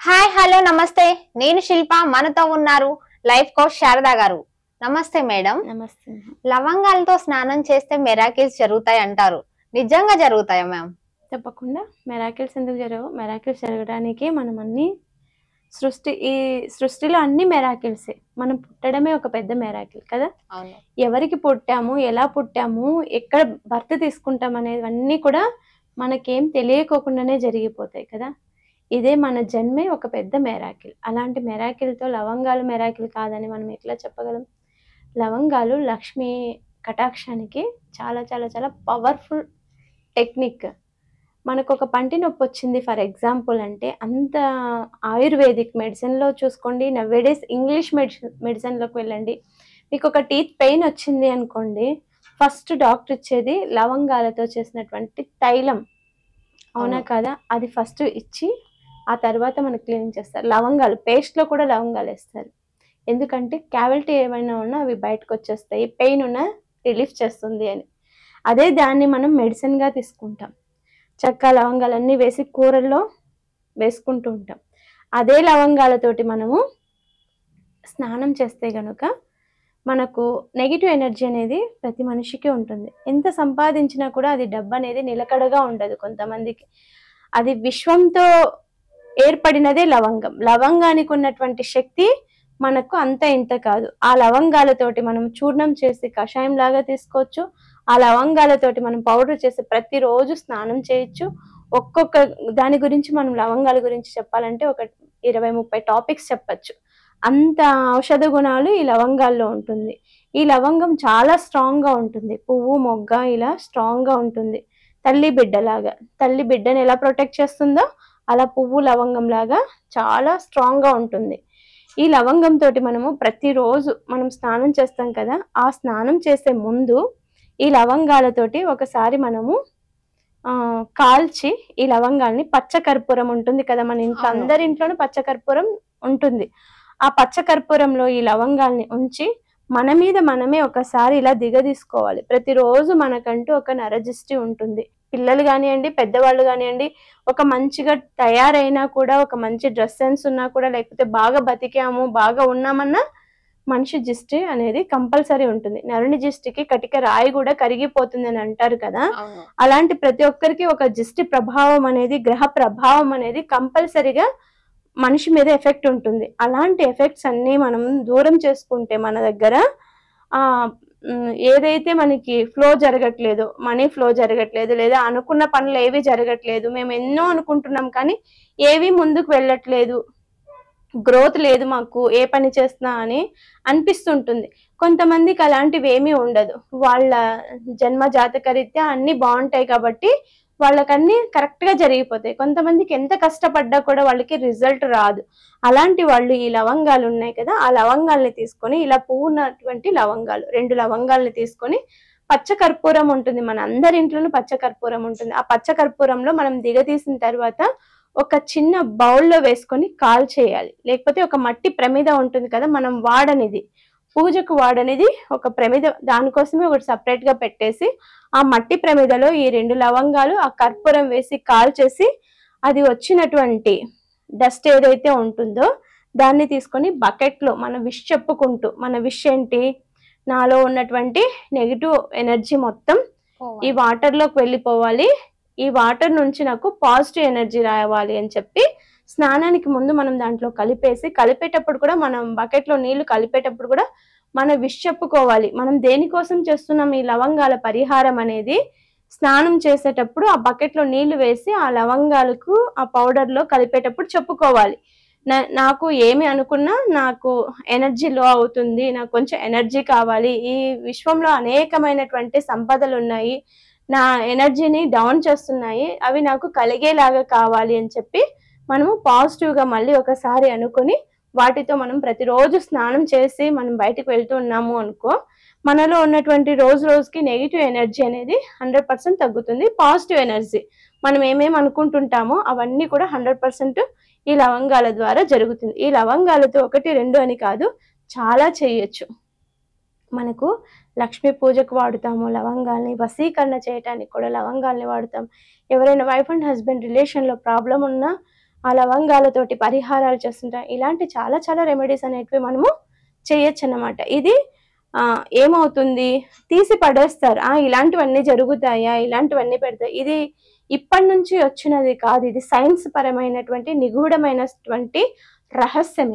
Hi hello నమస్తే. నేను శిల్ప. మనతో ఉన్నారు లైఫ్ కోచ్ శారదా గారు. నమస్తే మేడం. నమస్తే. లవంగాలతో స్నానం చేస్తే మెరాకిల్స్ జరుగుతాయి అంటారు. నిజంగా జరుగుతాయా మ్యామ్? తప్పకుండా మెరాకిల్స్ ఎందుకు జరగవు? మెరాకిల్స్ జరగడానికి మనం అన్ని ఈ సృష్టిలో అన్ని మెరాకిల్సే. మనం పుట్టడమే ఒక పెద్ద మెరాకిల్ కదా. అవును. ఎవరికి పుట్టాము, ఎలా పుట్టాము, ఎక్కడ బర్త్ తీసుకుంటాం అనేవన్నీ కూడా మనకేం తెలియకోకుండానే జరిగిపోతాయి కదా. ఇదే మన జన్మే ఒక పెద్ద మెరాకిల్. అలాంటి మెరాకిల్తో లవంగాలు మెరాకిల్ కాదని మనం ఎట్లా చెప్పగలం? లవంగాలు లక్ష్మీ కటాక్షానికి చాలా చాలా చాలా పవర్ఫుల్ టెక్నిక్. మనకు ఒక పంటి నొప్పి వచ్చింది ఫర్ ఎగ్జాంపుల్ అంటే, అంత ఆయుర్వేదిక్ మెడిసిన్లో చూసుకోండి, నవ్వేడేస్ ఇంగ్లీష్ మెడిసిన్లోకి వెళ్ళండి. మీకు ఒక టీత్ పెయిన్ వచ్చింది అనుకోండి, ఫస్ట్ డాక్టర్ ఇచ్చేది లవంగాలతో చేసినటువంటి తైలం, అవునా కదా. అది ఫస్ట్ ఇచ్చి ఆ తర్వాత మనకు క్లీనింగ్ చేస్తారు. లవంగాలు పేస్ట్లో కూడా లవంగాలు వేస్తారు. ఎందుకంటే క్యావిటీ ఏమైనా ఉన్నా అవి బయటకు వచ్చేస్తాయి, పెయిన్ ఉన్న రిలీఫ్ చేస్తుంది అని. అదే దాన్ని మనం మెడిసిన్గా తీసుకుంటాం. చెక్క లవంగాలన్నీ వేసి కూరల్లో వేసుకుంటూ ఉంటాం. అదే లవంగాలతోటి మనము స్నానం చేస్తే కనుక మనకు నెగిటివ్ ఎనర్జీ అనేది ప్రతి మనిషికి ఉంటుంది. ఎంత సంపాదించినా కూడా అది డబ్బు అనేది నిలకడగా ఉండదు కొంతమందికి. అది విశ్వంతో ఏర్పడినదే లవంగం. లవంగానికి ఉన్నటువంటి శక్తి మనకు అంత ఇంత కాదు. ఆ లవంగాలతోటి మనం చూర్ణం చేసి కషాయం లాగా తీసుకోవచ్చు. ఆ లవంగాలతోటి మనం పౌడర్ చేసి ప్రతిరోజు స్నానం చేయొచ్చు. ఒక్కొక్క దాని గురించి మనం లవంగాల గురించి చెప్పాలంటే ఒక 20-30 టాపిక్స్ చెప్పచ్చు. అంత ఔషధ గుణాలు ఈ లవంగాల్లో ఉంటుంది. ఈ లవంగం చాలా స్ట్రాంగ్గా ఉంటుంది. పువ్వు మొగ్గ ఇలా స్ట్రాంగ్గా ఉంటుంది. తల్లి బిడ్డలాగా. తల్లి బిడ్డని ఎలా ప్రొటెక్ట్ చేస్తుందో అలా పువ్వు లవంగం లాగా చాలా స్ట్రాంగ్గా ఉంటుంది. ఈ లవంగం తోటి మనము ప్రతిరోజు మనం స్నానం చేస్తాం కదా. ఆ స్నానం చేసే ముందు ఈ లవంగాలతోటి ఒకసారి మనము కాల్చి ఈ లవంగాల్ని, పచ్చకర్పూరం ఉంటుంది కదా మన ఇంట్లో, అందరి ఇంట్లోనూ పచ్చకర్పూరం ఉంటుంది. ఆ పచ్చకర్పూరంలో ఈ లవంగాల్ని ఉంచి మన మీద మనమే ఒకసారి ఇలా దిగదీసుకోవాలి. ప్రతిరోజు మనకంటూ ఒక నరజిష్టి ఉంటుంది. పిల్లలు కానివ్వండి, పెద్దవాళ్ళు కానివ్వండి, ఒక మంచిగా తయారైనా కూడా, ఒక మంచి డ్రెస్ సెన్స్ ఉన్నా కూడా, లేకపోతే బాగా బతికాము బాగా ఉన్నామన్నా మనిషి జిస్టి అనేది కంపల్సరీ ఉంటుంది. నరుని జిస్టికి కటిక రాయి కూడా కరిగిపోతుంది అని అంటారు కదా. అలాంటి ప్రతి ఒక్కరికి ఒక జిస్టి ప్రభావం అనేది, గ్రహ ప్రభావం అనేది కంపల్సరీగా మనిషి మీద ఎఫెక్ట్ ఉంటుంది. అలాంటి ఎఫెక్ట్స్ అన్నీ మనం దూరం చేసుకుంటే మన దగ్గర ఏదైతే మనకి ఫ్లో జరగట్లేదు, మనీ ఫ్లో జరగట్లేదు, లేదా అనుకున్న పనులు ఏవి జరగట్లేదు, మేము ఎన్నో అనుకుంటున్నాం కానీ ఏవి ముందుకు వెళ్ళట్లేదు, గ్రోత్ లేదు మాకు ఏ పని చేస్తున్నా అని అనిపిస్తుంటుంది. కొంతమందికి అలాంటివి ఏమీ ఉండదు. వాళ్ళ జన్మ జాతకరీత్యా అన్నీ బాగుంటాయి కాబట్టి వాళ్ళకన్నీ కరెక్ట్గా జరిగిపోతాయి. కొంతమందికి ఎంత కష్టపడ్డా కూడా వాళ్ళకి రిజల్ట్ రాదు. అలాంటి వాళ్ళు ఈ లవంగాలు ఉన్నాయి కదా, ఆ లవంగాల్ని తీసుకొని, ఇలా పువ్వు ఉన్నటువంటి లవంగాలు 2 లవంగాల్ని తీసుకొని, పచ్చకర్పూరం ఉంటుంది మన అందరి ఇంట్లోనూ పచ్చకర్పూరం ఉంటుంది. ఆ పచ్చకర్పూరంలో మనం దిగతీసిన తర్వాత ఒక చిన్న బౌల్లో వేసుకొని కాల్ చేయాలి. లేకపోతే ఒక మట్టి ప్రమిద ఉంటుంది కదా, మనం వాడనిది, పూజకు వాడనిది ఒక ప్రమిద, దానికోసమే ఒకటి సపరేట్గా పెట్టేసి ఆ మట్టి ప్రమిదలో ఈ 2 లవంగాలు, ఆ కర్పూరం వేసి కాల్ చేసి, అది వచ్చినటువంటి డస్ట్ ఏదైతే ఉంటుందో దాన్ని తీసుకొని బకెట్లో మన విష్ చెప్పుకుంటూ, మన విష్ ఏంటి, నాలో ఉన్నటువంటి నెగిటివ్ ఎనర్జీ మొత్తం ఈ వాటర్లోకి వెళ్ళిపోవాలి, ఈ వాటర్ నుంచి నాకు పాజిటివ్ ఎనర్జీ రావాలి అని చెప్పి స్నానానికి ముందు మనం దాంట్లో కలిపేటప్పుడు కూడా, మనం బకెట్లో నీళ్లు కలిపేటప్పుడు కూడా మన విష్ చెప్పుకోవాలి. మనం దేనికోసం చేస్తున్నాం ఈ లవంగాల పరిహారం అనేది స్నానం చేసేటప్పుడు ఆ బకెట్లో నీళ్లు వేసి ఆ లవంగాలకు ఆ పౌడర్లో కలిపేటప్పుడు చెప్పుకోవాలి. నాకు ఏమి అనుకున్నా నాకు ఎనర్జీ లో అవుతుంది, నాకు కొంచెం ఎనర్జీ కావాలి, ఈ విశ్వంలో అనేకమైనటువంటి సంపదలు ఉన్నాయి, నా ఎనర్జీని డౌన్ చేస్తున్నాయి, అవి నాకు కలిగేలాగా కావాలి అని చెప్పి మనము పాజిటివ్గా మళ్ళీ ఒకసారి అనుకొని వాటితో మనం ప్రతిరోజు స్నానం చేసి మనం బయటకు వెళ్తూ ఉన్నాము అనుకో, మనలో ఉన్నటువంటి రోజుకి నెగిటివ్ ఎనర్జీ అనేది 100% తగ్గుతుంది. పాజిటివ్ ఎనర్జీ మనం ఏమేమి అనుకుంటుంటామో అవన్నీ కూడా 100% ఈ లవంగాల ద్వారా జరుగుతుంది. ఈ లవంగాలతో 1-2 అని కాదు, చాలా చేయొచ్చు. మనకు లక్ష్మీ పూజకు వాడుతాము లవంగాల్ని, వశీకరణ చేయటానికి కూడా లవంగాల్ని వాడుతాం. ఎవరైనా వైఫ్ అండ్ హస్బెండ్ రిలేషన్లో ప్రాబ్లం ఉన్నా ఆ లవంగాలతోటి పరిహారాలు చేస్తుంటాం. ఇలాంటి చాలా చాలా రెమెడీస్ అనేటివి మనము చేయొచ్చు అన్నమాట. ఇది ఏమవుతుంది, తీసి పడేస్తారు, ఇలాంటివన్నీ జరుగుతాయా, ఇలాంటివన్నీ పెడతాయి. ఇది ఇప్పటి నుంచి వచ్చినది కాదు, ఇది సైన్స్ పరమైనటువంటి నిగూఢమైనటువంటి రహస్యం.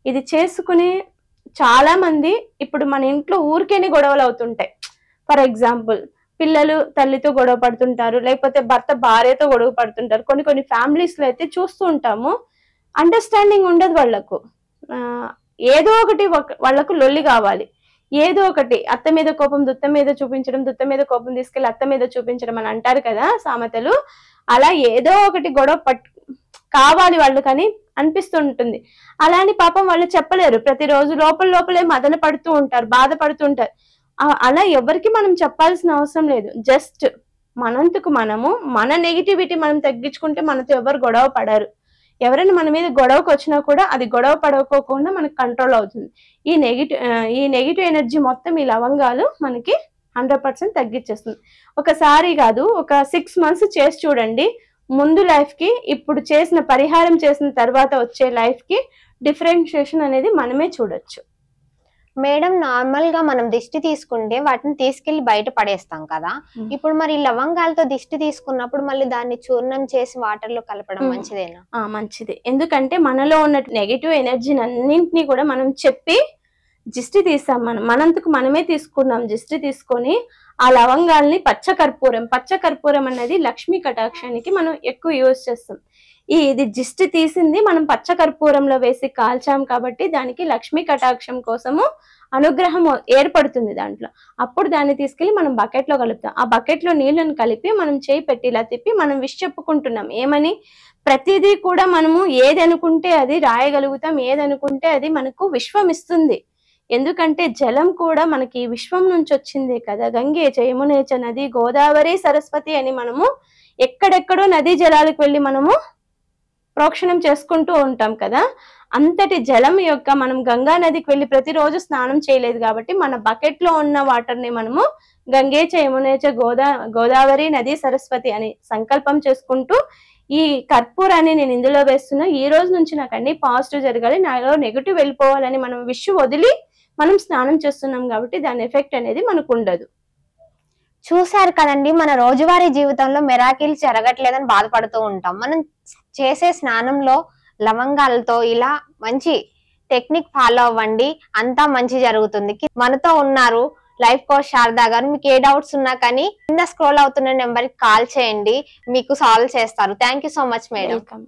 ఇది చేసుకునే చాలా మంది ఇప్పుడు మన ఇంట్లో ఊరికేనే గొడవలు అవుతుంటాయి. ఫర్ ఎగ్జాంపుల్, పిల్లలు తల్లితో గొడవ పడుతుంటారు, లేకపోతే భర్త భార్యతో గొడవ పడుతుంటారు. కొన్ని ఫ్యామిలీస్ లో అయితే చూస్తూ ఉంటాము, అండర్స్టాండింగ్ ఉండదు వాళ్ళకు. ఏదో ఒకటి వాళ్ళకు లొల్లి కావాలి, ఏదో ఒకటి. అత్త మీద కోపం దుత్త మీద చూపించడం, దుత్త మీద కోపం తీసుకెళ్లి అత్త మీద చూపించడం అని అంటారు కదా సామెతలు. అలా ఏదో ఒకటి గొడవ కావాలి వాళ్ళు కానీ అనిపిస్తుంటుంది. అలా అని పాపం వాళ్ళు చెప్పలేరు, ప్రతిరోజు లోపలే మదన పడుతూ ఉంటారు, బాధపడుతూ ఉంటారు. అలా ఎవరికి మనం చెప్పాల్సిన అవసరం లేదు. జస్ట్ మనంతకు మనము మన నెగిటివిటీ మనం తగ్గించుకుంటే మనతో ఎవరు గొడవ పడరు. ఎవరైనా మన మీద గొడవకు వచ్చినా కూడా అది గొడవ పడకోకుండా మనకు కంట్రోల్ అవుతుంది. ఈ నెగిటివ్ ఎనర్జీ మొత్తం ఈ లవంగాలు మనకి 100% తగ్గించేస్తుంది. ఒకసారి కాదు, ఒక 6 months చేసి చూడండి. ముందు లైఫ్ కి ఇప్పుడు చేసిన పరిహారం చేసిన తర్వాత వచ్చే లైఫ్ కి డిఫరెన్షియేషన్ అనేది మనమే చూడొచ్చు. మేడం, నార్మల్ గా మనం దిష్టి తీసుకుంటే వాటిని తీసుకెళ్లి బయట పడేస్తాం కదా, ఇప్పుడు మరి లవంగాలతో దిష్టి తీసుకున్నప్పుడు మళ్ళీ దాన్ని చూర్ణం చేసి వాటర్ లో కలపడం మంచిదేనా? మంచిది. ఎందుకంటే మనలో ఉన్న నెగిటివ్ ఎనర్జీని అన్నింటినీ కూడా మనం చెప్పి దిష్టి తీసాం. మనంతకు మనమే తీసుకున్నాం. దిష్టి తీసుకొని ఆ లవంగాల్ని పచ్చకర్పూరం అనేది లక్ష్మీ కటాక్షానికి మనం ఎక్కువ యూజ్ చేస్తాం. ఇది దిష్టి తీసింది మనం పచ్చకర్పూరంలో వేసి కాల్చాం కాబట్టి దానికి లక్ష్మీ కటాక్షం కోసము అనుగ్రహం ఏర్పడుతుంది దాంట్లో. అప్పుడు దాన్ని తీసుకెళ్లి మనం బకెట్ లో కలుపుతాం. ఆ బకెట్ లో నీళ్ళని కలిపి మనం చేయి పెట్టి ఇలా తిప్పి మనం విష్ చెప్పుకుంటున్నాం. ఏమని? ప్రతిదీ కూడా మనము ఏది అనుకుంటే అది రాయగలుగుతాం, ఏది అనుకుంటే అది మనకు విశ్వం ఇస్తుంది. ఎందుకంటే జలం కూడా మనకి విశ్వం నుంచి వచ్చిందే కదా. గంగే చ యమునే చ నది గోదావరి సరస్వతి అని మనము ఎక్కడెక్కడో నదీ జలాలకు వెళ్ళి మనము ప్రోక్షణం చేసుకుంటూ ఉంటాం కదా. అంతటి జలం యొక్క మనం గంగా నదికి వెళ్ళి ప్రతిరోజు స్నానం చేయలేదు కాబట్టి మన బకెట్ లో ఉన్న వాటర్ ని మనము గంగే చ యమునే చ గోదావరి నది సరస్వతి అని సంకల్పం చేసుకుంటూ ఈ కర్పూరాన్ని నేను ఇందులో వేస్తున్నా, ఈ రోజు నుంచి నాకు అన్ని పాజిటివ్ జరగాలి, నాలో నెగిటివ్ వెళ్ళిపోవాలని మనం విష్ వదిలి మనం స్నానం చేస్తున్నాం కాబట్టి దాని ఎఫెక్ట్ అనేది మనకు ఉండదు. చూసారు కదండి, మన రోజువారీ జీవితంలో మెరాకిల్ జరగట్లేదని బాధపడుతూ ఉంటాం. మనం చేసే స్నానంలో లవంగాలతో ఇలా మంచి టెక్నిక్ ఫాలో అవ్వండి, అంతా మంచి జరుగుతుంది. మనతో ఉన్నారు లైఫ్ కోచ్ శారదా గారు. మీకు ఏ డౌట్స్ ఉన్నా కానీ కింద స్క్రోల్ అవుతున్న నెంబర్ కి కాల్ చేయండి, మీకు సాల్వ్ చేస్తారు. Thank you so much madam.